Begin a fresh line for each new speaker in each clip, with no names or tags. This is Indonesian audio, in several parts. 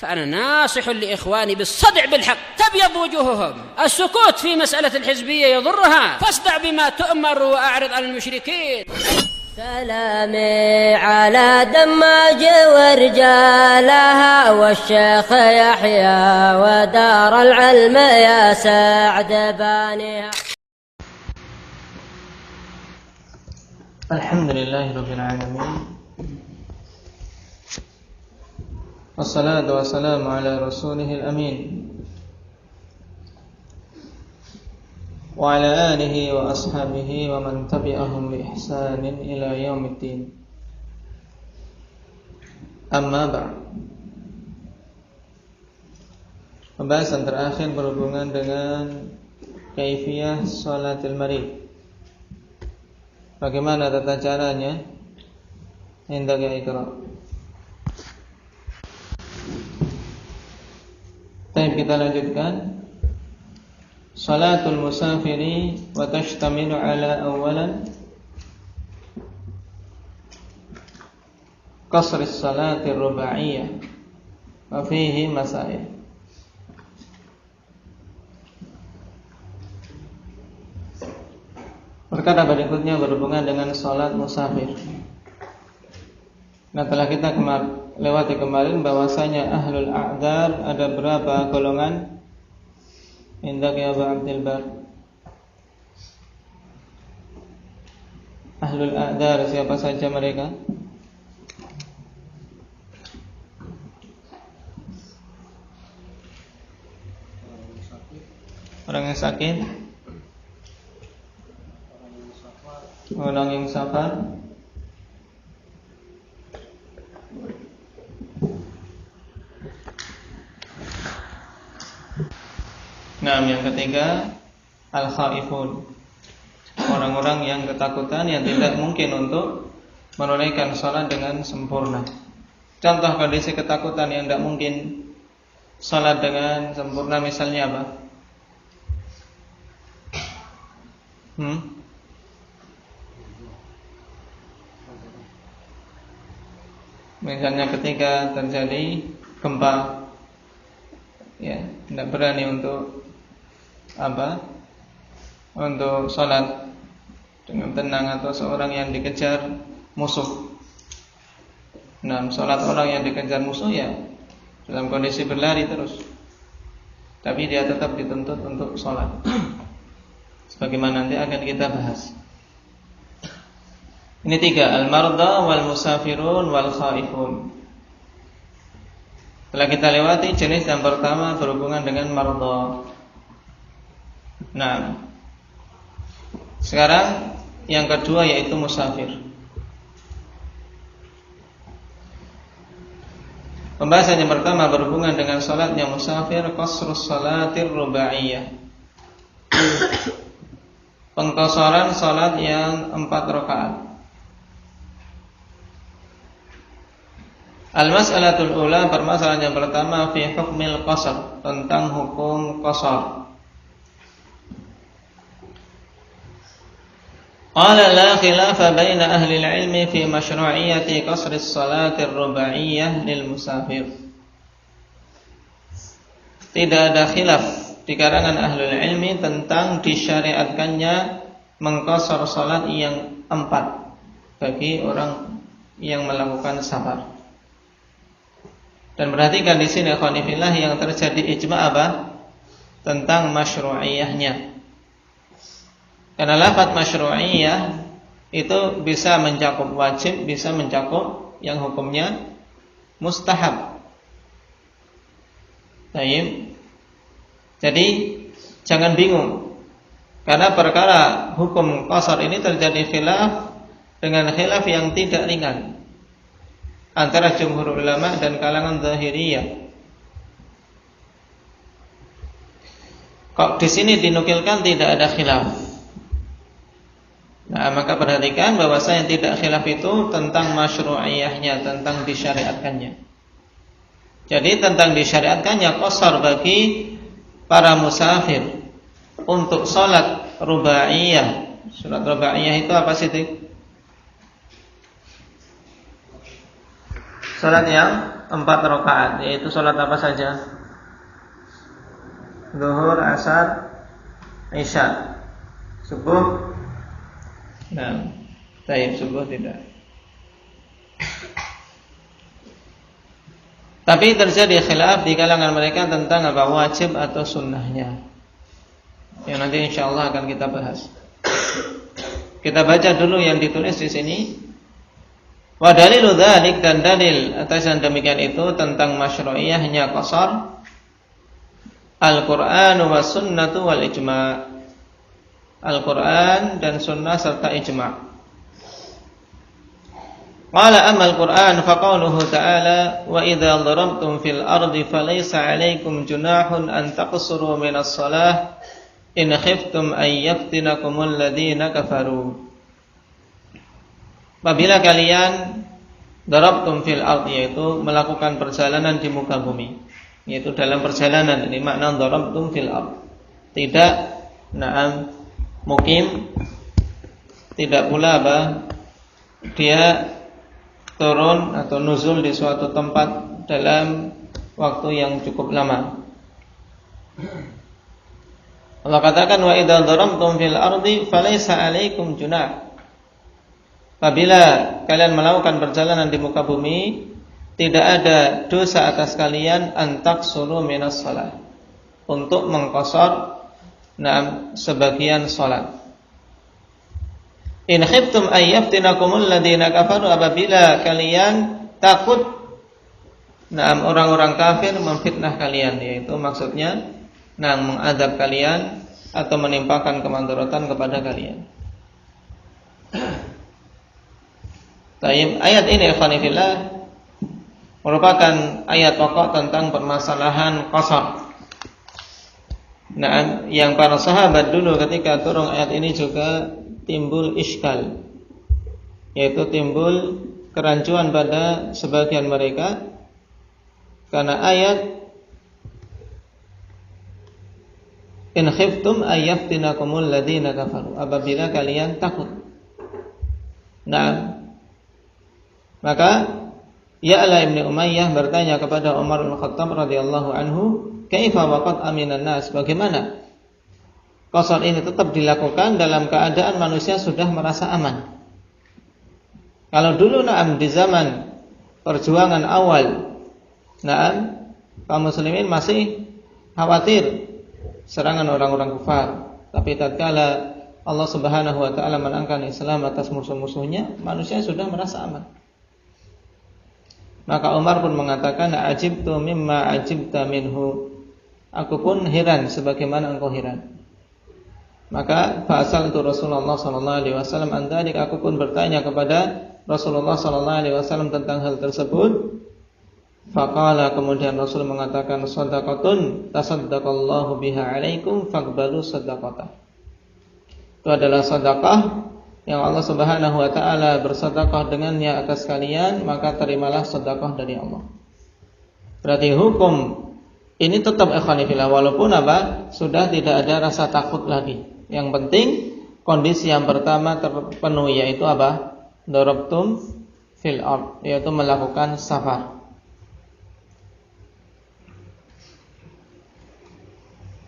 فأنا ناصح لإخواني بالصدع بالحق تبيض وجوههم. السكوت في مسألة الحزبية يضرها، فاصدع بما تؤمر وأعرض عن المشركين.
سلامي على دماج ورجالها والشيخ يحيى ودار العلم يا سعد بانيها.
الحمد لله رب العالمين، والصلاة والسلام على رسوله الأمين وعلى آله وأصحابه ومن تبعهم بإحسان إلى يوم الدين. Amma ba'd. Pembahasan terakhir berhubungan dengan kaifiyah sholatil marid. Bagaimana tata caranya hendak iqra. Baik, kita lanjutkan. Salatul musafiri wa tashtamilu ala awalan qasri salatir rubaiyah wa fihi masail. Perkara berikutnya berhubungan dengan salat musafir. Nah, telah kita lewati kemarin bahwasanya ahlul a'dar ada berapa golongan? Indak ya Abu Abdul Bar. Ahlul a'dar siapa saja mereka? Orang yang sakit, orang yang safar, nah, yang ketiga al-khaifun, orang-orang yang ketakutan yang tidak mungkin untuk menunaikan salat dengan sempurna. Contoh kondisi ketakutan yang tidak mungkin salat dengan sempurna misalnya apa? Misalnya ketika terjadi gempa, ya, tidak berani untuk untuk sholat dengan tenang, atau seorang yang dikejar musuh. Nah, sholat orang yang dikejar musuh ya dalam kondisi berlari terus, tapi dia tetap dituntut untuk sholat. Sebagaimana nanti akan kita bahas. Ini tiga, al-marda wal musafirun wal khaifun. Telah kita lewati jenis yang pertama berhubungan dengan marda. Nah, sekarang yang kedua yaitu musafir. Pembahasan yang pertama berhubungan dengan salatnya musafir, qasrus salatir rubaiyah. Pengqasaran salat yang 4 rakaat. Al-mas'alatul ula, permasalahan yang pertama fi hukmil qasar, tentang hukum qasar. Qala la khilafa baina ahli al-ilmi fi masyru'iyyati qasri as-salati ar-ruba'iyyah lil musafir. Tidak ada khilaf di kalangan ahlul ilmi tentang disyariatkannya mengqasar salat yang 4 bagi orang yang melakukan safar. Dan perhatikan di sini ikhwanifillah yang terjadi ijma' apa? Tentang masyru'iyahnya. Karena lafaz masyru'iyah itu bisa mencakup wajib, bisa mencakup yang hukumnya mustahab. Baik. Jadi jangan bingung, karena perkara hukum qasar ini terjadi khilaf dengan khilaf yang tidak ringan antara jumhur ulama dan kalangan zahiriyah. Kok di sini dinukilkan tidak ada khilaf? Nah, maka perhatikan bahwasanya tidak khilaf itu tentang masyru'iyahnya, tentang disyariatkannya. Jadi tentang disyariatkannya qasar bagi para musafir untuk salat rubaiyah. Salat rubaiyah itu apa sih? Salat yang 4 rakaat, yaitu salat apa saja? Zuhur, asar, isya. Subuh? Nah, baik, subuh tidak. Tapi terjadi khilaf di kalangan mereka tentang apa wajib atau sunnahnya, yang nanti insyaallah akan kita bahas. Kita baca dulu yang ditulis di sini. Wa dalilu dzalik, dan dalil atas yang demikian itu tentang masyru'iyahnya qasar Al-Qur'an wa sunnatu wal ijma'. Al-Qur'an dan sunnah serta ijma'. Qala amma al-Qur'an fa qawluhu ta'ala wa idza darabtum fil ardi falaysa 'alaykum junahun an taqsuru minas shalah in khiftum an yaftinakumul ladzina kafaru. Apabila kalian darabtum fil ard, yaitu melakukan perjalanan di muka bumi, yaitu dalam perjalanan, ini makna darabtum fil ard. Tidak mukim, tidak pula dia turun atau nuzul di suatu tempat dalam waktu yang cukup lama. Allah katakan wa idza darabtum fil ardi falaysa 'alaikum junah. Apabila kalian melakukan perjalanan di muka bumi, tidak ada dosa atas kalian antaqsuru minas shalah, untuk mengqasar sebagian salat. In khiftum ay yaftinakumul ladzina kafaru, apabila kalian takut orang-orang kafir memfitnah kalian, yaitu maksudnya mengadab kalian atau menimpakan kemandaratan kepada kalian. Ayat ini ikhwanifillah merupakan ayat pokok tentang permasalahan qasar. Yang para sahabat dulu ketika turun ayat ini juga timbul iskal, yaitu timbul kerancuan pada sebagian mereka karena ayat in khiftum ayyaftinakumul ladzina kafaru, apabila kalian takut. Maka Ya'la ibn Umayyah bertanya kepada Umar bin Khattab radhiyallahu anhu, "Kaifa waqad aminan nas?" Bagaimana qasar ini tetap dilakukan dalam keadaan manusia sudah merasa aman? Kalau dulu di zaman perjuangan awal, kaum muslimin masih khawatir serangan orang-orang kufar. Tapi tatkala Allah Subhanahu wa taala menangkan Islam atas musuh-musuhnya, manusia sudah merasa aman. Maka Umar pun mengatakan, "Ajibtu mimma ajibta minhu." Aku pun heran sebagaimana engkau heran. Maka fa'asaltu Rasulullah sallallahu alaihi wasallam an dzalik, aku pun bertanya kepada Rasulullah sallallahu alaihi wasallam tentang hal tersebut. Faqala, kemudian Rasul mengatakan, "Shadaqatun tasaddaqallahu biha 'alaikum faqbalu shadaqatah." Itu adalah sedekah yang Allah Subhanahu wa taala bersedekah dengannya atas kalian, maka terimalah sedekah dari Allah. Berarti hukum ini tetap ikhwanifillah, walaupun sudah tidak ada rasa takut lagi. Yang penting kondisi yang pertama terpenuhi, yaitu darabtum fil ard, yaitu melakukan safar.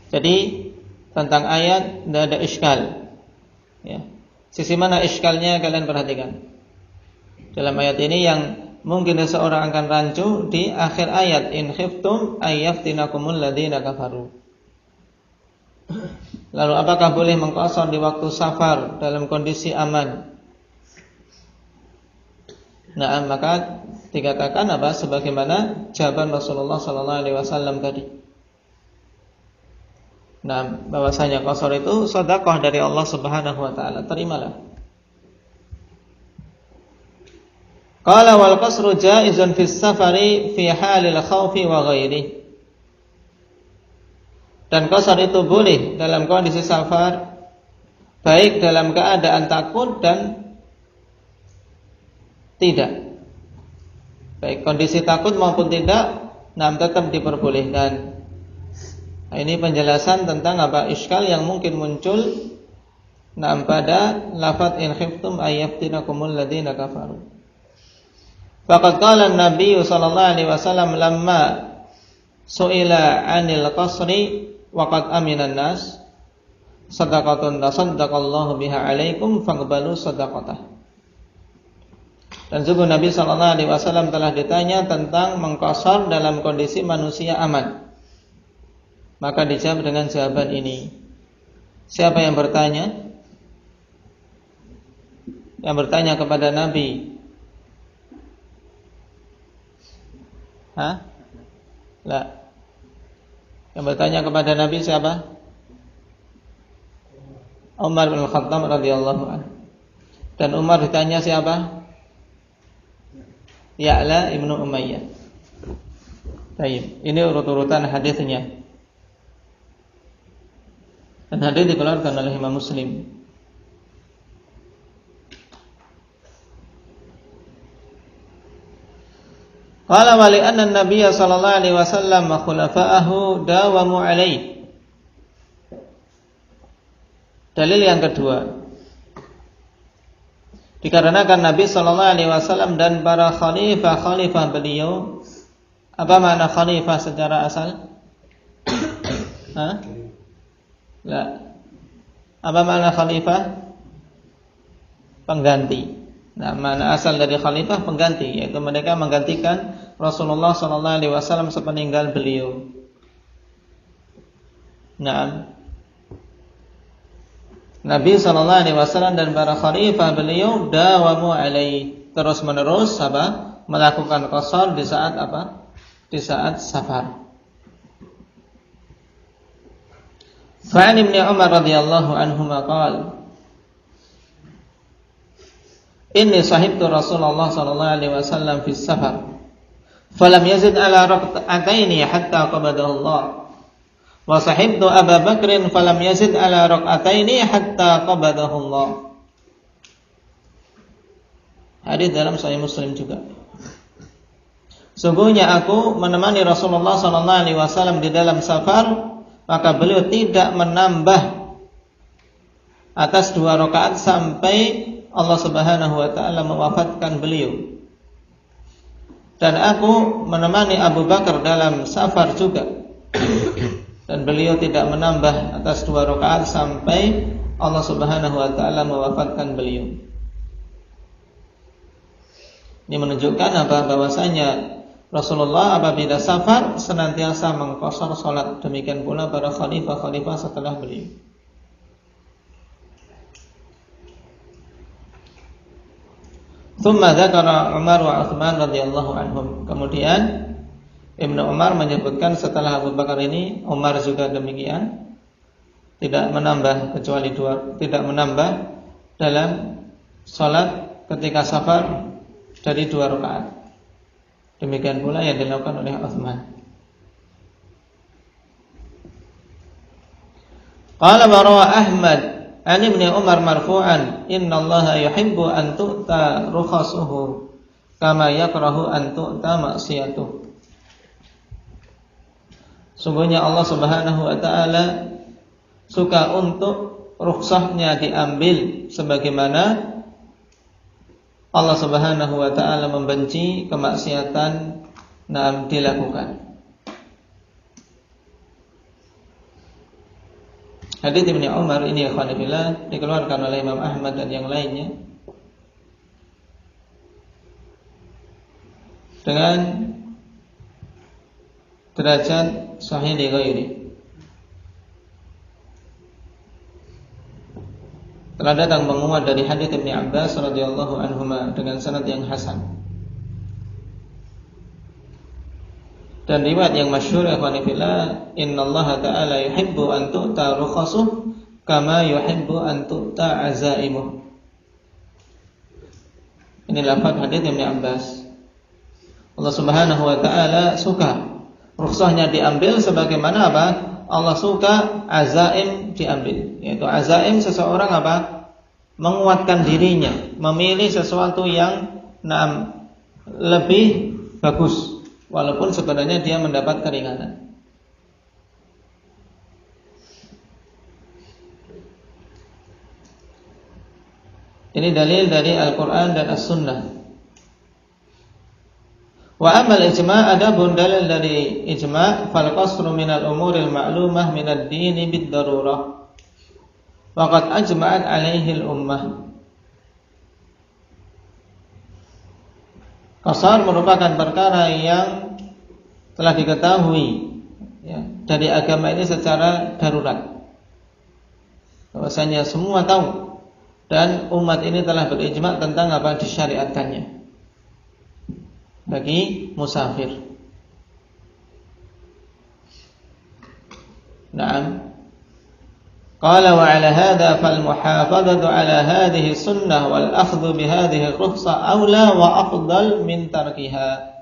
Jadi tentang ayat tidak ada iskal, ya. Sisi mana iskalnya kalian perhatikan. Dalam ayat ini yang mungkin seseorang akan rancu di akhir ayat, in khiftum ayyaftinakumul ladzina kafaru. Lalu apakah boleh mengqasar di waktu safar dalam kondisi aman? Maka dikatakan sebagaimana jawaban Rasulullah sallallahu alaihi wasallam tadi. Bahwasanya qasar itu sedekah dari Allah Subhanahu wa taala, terimalah. Qala wal qasru jaizun fis safari fi halil khaufi wa ghairi. Dan qasar itu boleh dalam kondisi safar, baik dalam keadaan takut dan tidak. Baik kondisi takut maupun tidak, tetap diperbolehkan. Ini penjelasan tentang iskal yang mungkin muncul pada lafaz in khiftum ayyaftinakumul ladzina kafaru. Faqad qala an-nabiy sallallahu alaihi wasallam lamma su'ila 'anil qasri wa qad amina an-nas sadaqatun tasaddaqallahu biha 'alaikum faqbalu sadaqatah. Dan sungguh Nabi sallallahu alaihi wasallam telah ditanya tentang mengqasar dalam kondisi manusia aman. Maka dijawab dengan jawaban ini. Siapa yang bertanya? Yang bertanya kepada Nabi. La. Yang bertanya kepada Nabi siapa? Umar bin Khattab radhiyallahu anhu. Dan Umar ditanya siapa? Ya'la ibnu Umayyah. Baik, ini urut-urutan hadisnya. Dan hadis dikeluarkan oleh Imam Muslim. Qala wa li anna an-nabiy sallallahu alaihi wasallam wa khulafa'ahu dawamu alaihi. Dalil yang kedua, dikarenakan Nabi sallallahu alaihi wasallam dan para khalifah beliau. Apa makna khalifah secara asal? La. Apa makna khalifah? Pengganti. Nah, makna asal dari khalifah pengganti, yaitu mereka menggantikan Rasulullah sallallahu alaihi wasallam sepeninggal beliau. Nah, Nabi sallallahu alaihi wasallam dan para khalifah beliau dawamu alaihi, terus-menerus melakukan qasar di saat Di saat safar. Fa'an Ibn Umar radhiyallahu anhuma qala Inni sahibtu Rasulullah sallallahu alaihi wasallam fi safar falam yazid ala rak'ataini hatta qabadahu Allah wa sahibtu Abu Bakrin falam yazid ala rak'ataini hatta qabadahu Allah. Hadis dalam Sahih Muslim juga. Sungguhnya aku menemani Rasulullah sallallahu alaihi wasallam di dalam safar, maka beliau tidak menambah atas 2 rakaat sampai Allah Subhanahu wa taala mewafatkan beliau. Dan aku menemani Abu Bakar dalam safar juga. Dan beliau tidak menambah atas 2 rakaat sampai Allah Subhanahu wa taala mewafatkan beliau. Ini menunjukkan bahwasanya Rasulullah apabila safar senantiasa mengqasar salat. Demikian pula para khalifah setelah beliau. Tsumma dzakara Umar wa Utsman radhiyallahu anhum. Kemudian Ibnu Umar menyebutkan setelah Abu Bakar ini, Umar juga demikian, tidak menambah kecuali 2, tidak menambah dalam salat ketika safar dari 2 rakaat. Demikian pula yang dilakukan oleh Utsman. Qala wa Ahmad an Ibn Umar marfu'an innallaha yuhibbu an tu'ta rukhasuhu kama yakrahu an tu'ta ma'siyatuh. Sungguhnya Allah Subhanahu wa taala suka untuk rukhsahnya diambil sebagaimana Allah Subhanahu wa taala membenci kemaksiatan dilakukan. Hadits Ibnu Umar ini ikhwan fillah dikeluarkan oleh Imam Ahmad dan yang lainnya dengan derajat sahih li ghairi. Telah datang menguat dari hadits Ibnu Abbas radhiyallahu anhuma dengan sanad yang hasan. Dan riwayat yang masyhur ikhwan fillah, innallaha ta'ala yuhibbu an tu'ta rukhasuh kama yuhibbu an tu'ta azaimuh. Ini lafaz hadits Ibnu Abbas. Allah Subhanahu wa taala suka rukhsahnya diambil sebagaimana Allah suka azaim diambil. Yaitu azaim seseorang menguatkan dirinya, memilih sesuatu yang lebih bagus walaupun sebenarnya dia mendapat keringanan. Ini dalil dari Al-Quran dan As-Sunnah. Wa amal ijma' adapun dalil dari ijma' fal qasru minal umuril ma'lumah minad dini bid darurah wa qad ajma'at alaihi al ummah. Qasar merupakan perkara yang telah diketahui ya, dari agama ini secara darurat. Bahwasanya semua tahu dan umat ini telah berijma' tentang apa disyariatkannya bagi musafir. Naam. Qala wa 'ala hadha fal muhafadhatu 'ala hadhihi sunnah wal akhdhu bi hadhihi rukhsah aula wa afdal min tarkiha.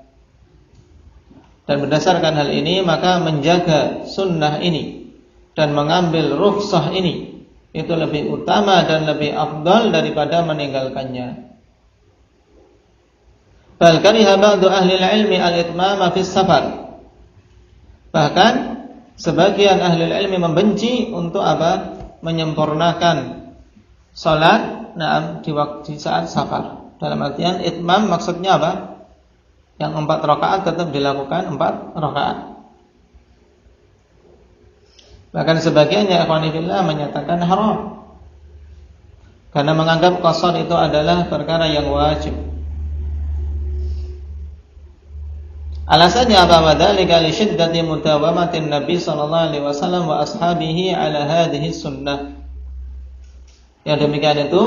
Dan berdasarkan hal ini maka menjaga sunnah ini dan mengambil rukhsah ini itu lebih utama dan lebih afdal daripada meninggalkannya. Bal kariha ba'du ahli ilmi al-itmama fi safar. Bahkan sebagian ahli ilmi membenci untuk apa? Menyempurnakan salat di saat safar. Dalam artian itmam maksudnya apa? Yang 4 rakaat tetap dilakukan 4 rakaat. Bahkan sebagiannya ikhwani fillah menyatakan haram. Karena menganggap qasar itu adalah perkara yang wajib. Alasannya apa? Wadzalika li syiddati mudawamatin Nabi sallallahu alaihi wasallam wa ashabihi ala hadhihi sunnah. Yang demikian itu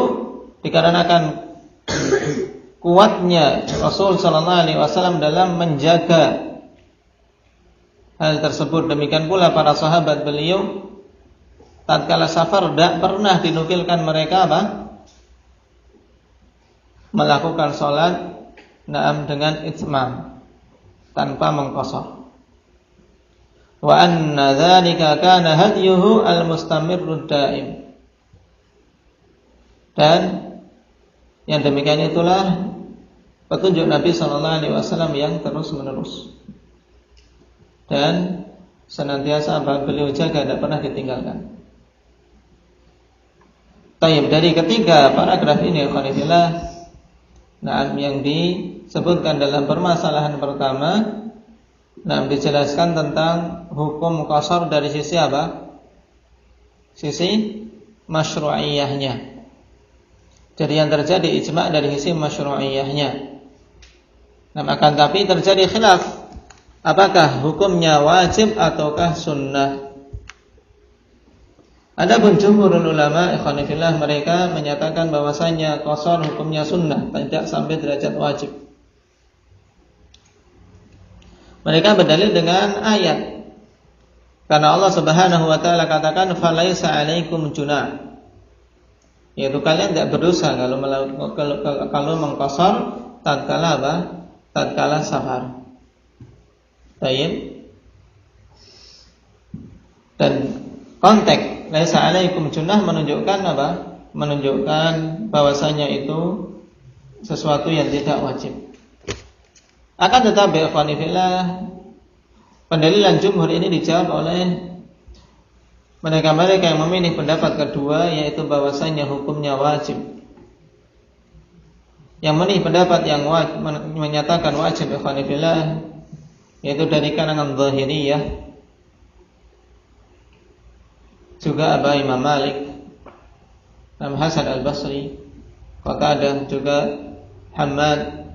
dikarenakan kuatnya Rasul sallallahu alaihi wasallam dalam menjaga hal tersebut. Demikian pula para sahabat beliau tatkala safar tidak pernah dinukilkan mereka apa? Melakukan salat dengan itmam tanpa mengqasar. Wa anna dzalika kana hadyuhu al-mustamirrud daim. Dan yang demikian itulah petunjuk Nabi sallallahu alaihi wasallam yang terus-menerus. Dan senantiasa beliau jaga, tidak pernah ditinggalkan. Taib, dari ketiga paragraf ini ikhwanillah, yang disebutkan dalam permasalahan pertama, dijelaskan tentang hukum qasar dari sisi apa? Sisi masyru'iyahnya. Jadi yang terjadi ijma' dari sisi masyru'iyahnya. Akan tapi terjadi khilaf, apakah hukumnya wajib ataukah sunnah? Adapun jumhurul ulama ikhwan fillah, mereka menyatakan bahwasanya qasar hukumnya sunnah, tidak sampai derajat wajib. Mereka berdalil dengan ayat. Karena Allah Subhanahu wa taala katakan falaisa 'alaikum junah. Yaitu kalian tidak berdosa kalau mengqasar tatkala apa? Tatkala safar. Baik. Dan konteks laisa 'alaikum junah menunjukkan apa? Menunjukkan bahwasanya itu sesuatu yang tidak wajib. Akan tetapi ikhwan fillah, pendalilan jumhur ini dijawab oleh mereka yang memilih pendapat kedua, yaitu bahwasanya hukumnya wajib. Yang memilih pendapat yang menyatakan wajib ikhwan fillah, yaitu dari kalangan Zahiriyah, juga Aba Imam Malik, Hasan Al-Basri, Qatadah, juga Hammad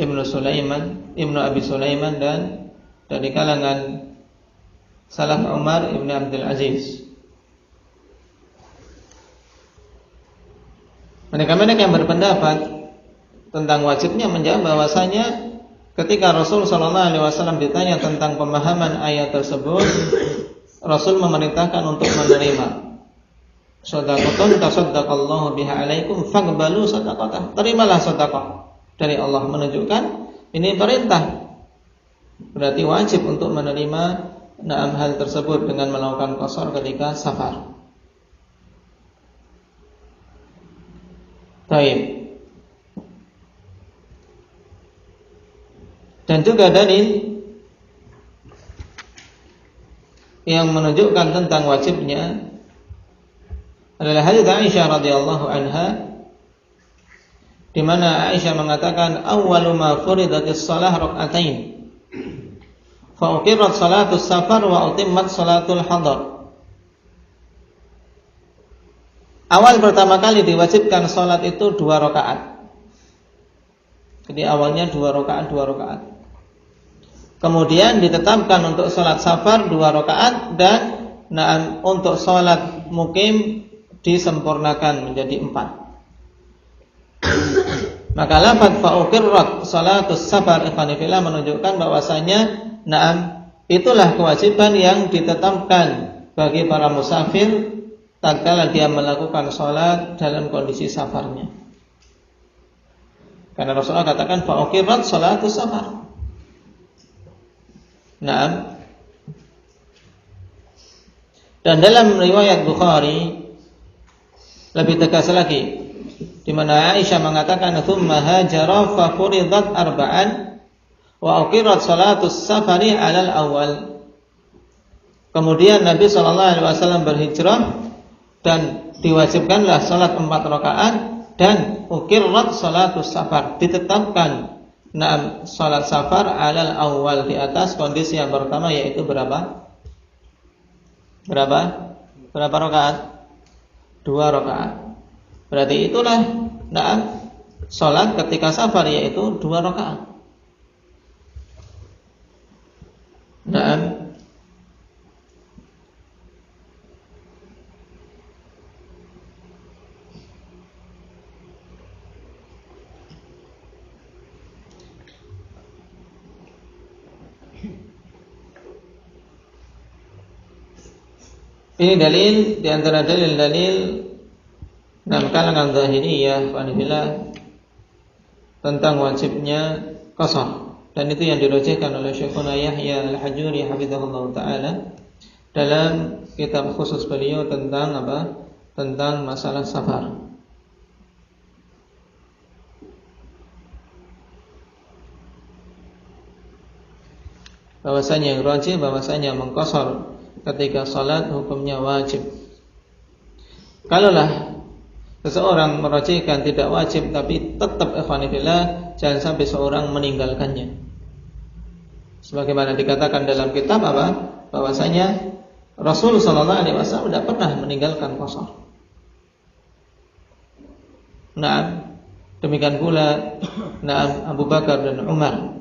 Ibnu Abi Sulaiman, dan dari kalangan Salaf Umar Ibn Abdul Aziz. Mereka yang berpendapat tentang wajibnya menjawab bahwasanya ketika Rasul sallallahu alaihi wasallam ditanya tentang pemahaman ayat tersebut, Rasul memerintahkan untuk menerima. Shadaqatun tasaddaqallahu biha 'alaikum faqbalu shadaqatah. Terimalah sedekah dari Allah, menunjukkan ini perintah. Berarti wajib untuk menerima hal tersebut dengan melakukan qasar ketika safar. Baik. Dan juga dalil yang menunjukkan tentang wajibnya adalah hadits Aisyah radhiyallahu anha di mana Aisyah mengatakan awwalu ma furidatis shalah rak'atain fa uqirat salatus safar wa utimmat salatul hadar. Awal pertama kali diwajibkan salat itu 2 rakaat. Jadi awalnya 2 rakaat. Kemudian ditetapkan untuk salat safar 2 rakaat dan untuk salat mukim disempurnakan menjadi 4. Maka lafaz fa'uqirrat salatus safar ikhwanifillah menunjukkan bahwasanya itulah kewajiban yang ditetapkan bagi para musafir tatkala dia melakukan salat dalam kondisi safarnya. Karena Rasulullah katakan fa'uqirrat salatus safar. Dan dalam riwayat Bukhari lebih tegas lagi, di mana Aisyah mengatakan tsumma hajara fa furidat arba'an wa uqirat salatus safari 'alal awal. Kemudian Nabi SAW berhijrah dan diwajibkanlah salat 4 rakaat dan uqirat salatus safar, ditetapkan salat safar 'alal awal, di atas kondisi yang pertama, yaitu berapa rakaat? 2 rakaat. Berarti itulah salat ketika safar, yaitu 2 rakaat. Ini dalil di antara dalil-dalil kalangan Zahiriyah tentang wajibnya qasar, dan itu yang dirujukkan oleh Syekhuna Yahya Al-Hajuri hafizahullah taala dalam kitab khusus beliau tentang tentang masalah safar. Bahwasanya yang rajih bahwasanya mengqasar ketika salat hukumnya wajib. Kalaulah seseorang merajihkan tidak wajib, tapi tetap ikhwanifillah, jangan sampai seorang meninggalkannya. Sebagaimana dikatakan dalam kitab bahwasanya Rasul sallallahu alaihi wasallam tidak pernah meninggalkan qasar. Demikian pula Abu Bakar dan Umar.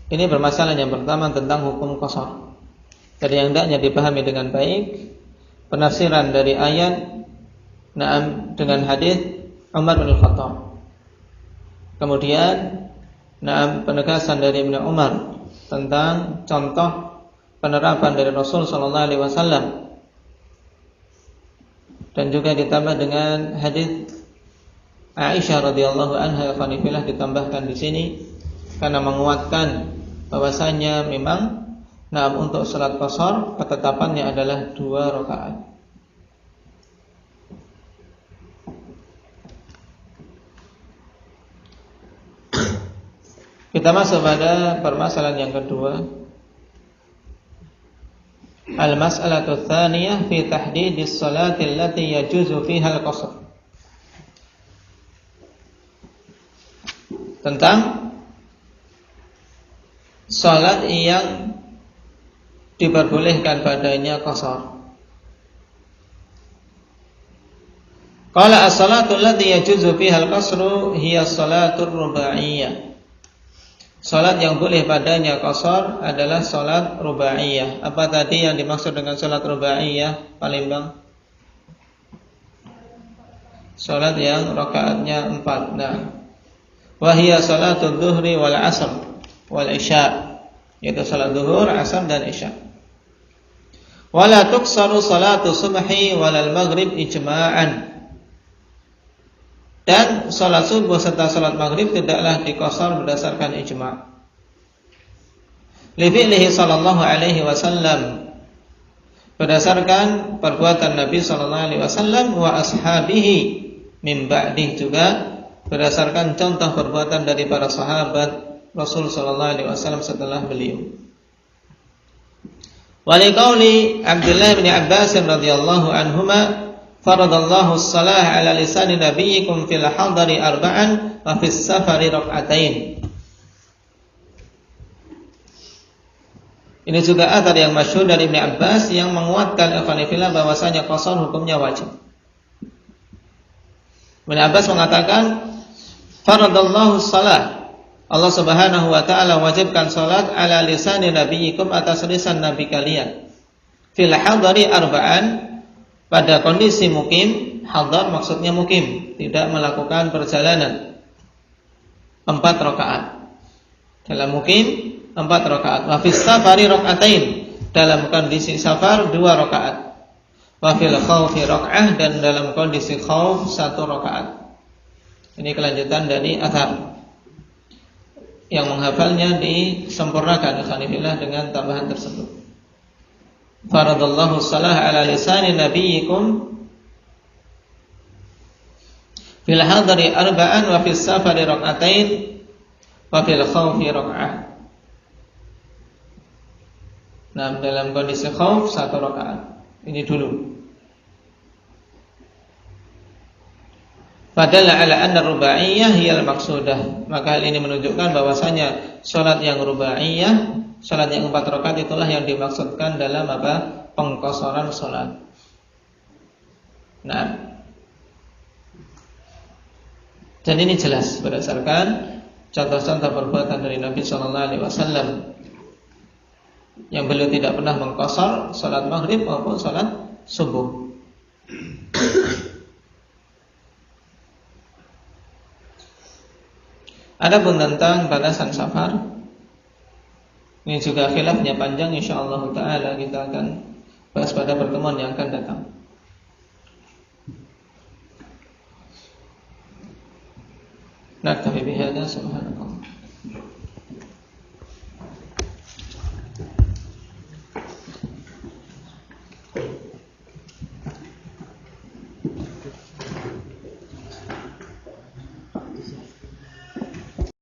Ini permasalahan yang pertama tentang hukum qasar. Jadi yang hendaknya dipahami dengan baik penafsiran dari ayat dengan hadis Umar bin Khattab. Kemudian penegasan dari Ibnu Umar tentang contoh penerapan dari Rasul sallallahu alaihi wasallam. Dan juga ditambah dengan hadis Aisyah radhiyallahu anha ditambahkan di sini karena menguatkan bahwasanya memang untuk salat qasar ketetapannya adalah 2 rakaat. Kita masuk pada permasalahan yang kedua. Al-mas'alatu tsaniyah fi tahdidis salati allati yajuzu fiha al-qasr. Tentang salat yang diperbolehkan padanya qasar. Qala as-salatu allati yajuzu fiha al-qasru hiya as-salatur rubaiyah. Salat yang boleh padanya qasar adalah salat rubaiyah. Apa tadi yang dimaksud dengan salat rubaiyah, Palembang? Salat yang rakaatnya 4. Wa hiya salatul dhuhri wal 'asr wal isya, yaitu salat zuhur, asar dan isya. Wala tuqsaru salatu subhi walal maghrib ijma'an. Dan salat subuh serta salat maghrib tidaklah diqasar berdasarkan ijma'. Li fi'lihi sallallahu alaihi wasallam, berdasarkan perbuatan Nabi sallallahu alaihi wasallam wa ashabihi min ba'dih, juga berdasarkan contoh perbuatan dari para sahabat Rasul sallallahu alaihi wasallam setelah beliau. Waliqauli Abdullah bin Abbas radhiyallahu anhuma, faradallahu as-salah ala lisani nabiyyikum fil hadari arba'an wa fis safari rak'atain. Ini juga athar yang masyhur dari Ibnu Abbas yang menguatkan ikhwanifillah bahwasanya qasar hukumnya wajib. Ibnu Abbas mengatakan, faradallahu as-salah, Allah Subhanahu wa taala wajibkan salat ala lisani nabiyyikum, atas lisan nabi kalian, fil hadari arba'an, pada kondisi mukim. Hadar maksudnya mukim, tidak melakukan perjalanan, 4 rakaat. Dalam mukim 4 rakaat. Wa fis safari rak'atain, dalam kondisi safar 2 rakaat. Wa fil khaufi rak'ah, dan dalam kondisi khauf 1 rakaat. Ini kelanjutan dari athar. Yang menghafalnya disempurnakan ikhwanillah dengan tambahan tersebut. Faradallahu salah ala lisani nabiyyikum fil hadari arba'an wa fis safari rak'atain wa fil khaufi rak'ah. Nah, dalam kondisi khauf 1 rakaat. Ini dulu. Padahal ala anna rubaiyah hiyal maqsudah. Maka hal ini menunjukkan bahwasanya salat yang rubaiyah, salat yang 4 rakaat itulah yang dimaksudkan dalam apa? Pengqasaran salat. Nah, dan ini jelas berdasarkan contoh-contoh perbuatan dari Nabi sallallahu alaihi wasallam yang beliau tidak pernah mengqasar salat maghrib maupun salat subuh. Adapun tentang batasan safar, ini juga khilafnya panjang, insyaallah taala kita akan bahas pada pertemuan yang akan datang. Naktafi bihadza, subhanallah.